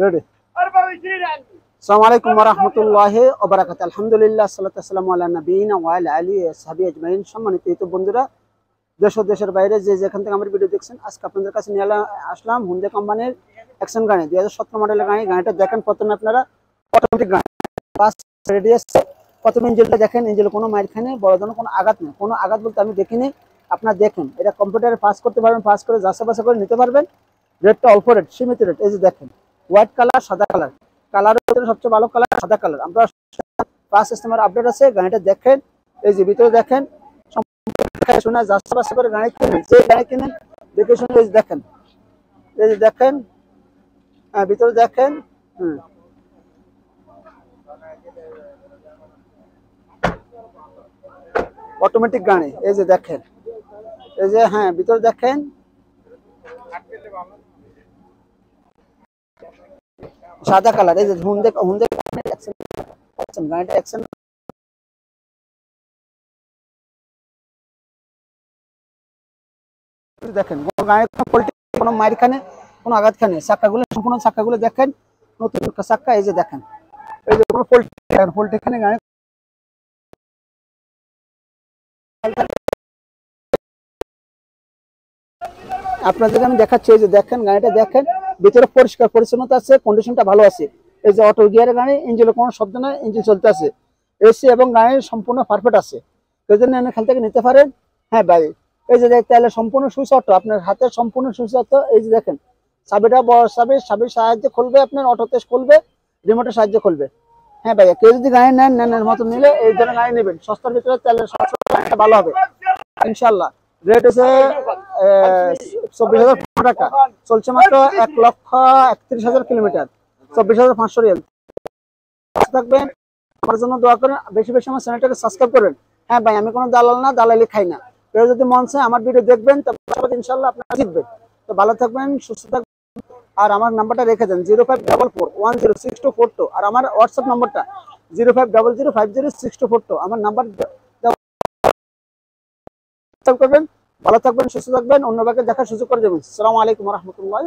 Ready. আসসালামু আলাইকুম ওয়া রাহমাতুল্লাহি ওয়া বারাকাতুহু। আলহামদুলিল্লাহ, সাল্লাতু ওয়াসসালামু আলা নাবিয়িনা ওয়া আলা আলিহি ওয়া সাহবিহি আজমাইন। সম্মানিত ইউটিউব বন্ধুরা, দেশ ও দেশের বাইরে যে যেখান থেকে আমার ভিডিও দেখছেন, আজকে আপনাদের কাছে নিয়ে আসলাম হুন্ডা কোম্পানির অ্যাকশন গাড়ি, 2017 মডেলের গাড়ি। গাড়িটা দেখেন প্রথমে আপনারা, অটোমেটিক গাড়ি, পাঁচ রেডি আছে। প্রথমে ইঞ্জিনটা দেখেন, ইঞ্জিনে কোনো মাইরখানে বড় ধরনের কোনো আঘাত নেই। কোনো আঘাত বলতে আমি দেখিনি, আপনারা দেখেন। এটা কম্পিউটারে পাস করতে পারবেন, পাস করে যাচাই বাছাই করে নিতে পারবেন। রেটটা অল্প রেট, সীমিত রেট। এই যে দেখেন, হোয়াইট কালার, সাদা কালার। কালারের ভিতরে সবচেয়ে ভালো কালার সাদা কালার। আমরা পাঁচ সিস্টেমের আপডেট আছে। গাড়িটা দেখেন, এই যে ভিতরে দেখেন, শুনে যাচাই বাছাই করে গাড়ি কিনেন। যে গাড়ি কিনেন দেখে শুনে এই যে দেখেন, এই যে দেখেন, ভিতরে দেখেন। অটোমেটিক গাড়ি, এই যে দেখেন, এই যে ভিতরে দেখেন, সাদা কালার। এই যে হুন্ডা গাড়িটা অ্যাকশন দেখেন। কোনো মাইরখানে কোনো আঘাতখানে, চাক্কাগুলো সম্পূর্ণ চাক্কাগুলো দেখেন, নতুন চাক্কা। এই যে দেখেন, এই যে কোনো ফল্ট এখানে গাড়ি আপনাদেরকে আমি দেখাচ্ছি। এই যে দেখেন, গাড়িটা দেখেন, ভিতরে পরিষ্কার পরিচ্ছন্নতা আছে, কন্ডিশনটা ভালো আছে। এই যে অটো গিয়ারের গাড়ি, ইঞ্জিনে কোনো শব্দ নাই, ইঞ্জিন চলতে আছে, এসি এবং গাড়ির সম্পূর্ণ পারফেক্ট আছে। সেই জন্য এখান থেকে নিতে পারেন। হ্যাঁ ভাই, এই যে দেখতে তাহলে সম্পূর্ণ সুইচ অটো, আপনার হাতের সম্পূর্ণ সুইচ অটো। এই যে দেখেন, চাবিটা বড় চাবি, চাবির সাহায্যে খুলবে, আপনার অটোতে খুলবে, রিমোটের সাহায্যে খুলবে। হ্যাঁ ভাইয়া, কেউ যদি গাড়ি নেন মতো নিলে এই ধরনের গাড়ি নেবেন, সস্তার ভিতরে তাহলে ভালো হবে ইনশাল্লাহ। রেট হচ্ছে 24,500 টাকা, চলছে মাত্র 1,31,000 কিলোমিটার, 24,500 রিয়াল। থাকবেন, আমার জন্য দোয়া করেন, বেশি বেশি আমার চ্যানেলটাকে সাবস্ক্রাইব করবেন। হ্যাঁ ভাই, আমি কোনো দালাল না, দালালি খাই না। কেউ যদি মন চায় আমার ভিডিও দেখবেন, তবে ইনশাল্লাহ আপনারা জিতবেন। তো ভালো থাকবেন, সুস্থ থাকবেন। আর আমার নাম্বারটা রেখে দেন 0544106242। আর আমার হোয়াটসঅ্যাপ নাম্বারটা 0500506242। আমার নাম্বার করবেন। ভালো থাকবেন, সুস্থ থাকবেন, অন্য ভাগে দেখার সুযোগ করে দেবেন। আসসালামু আলাইকুম ওয়া রাহমাতুল্লাহ।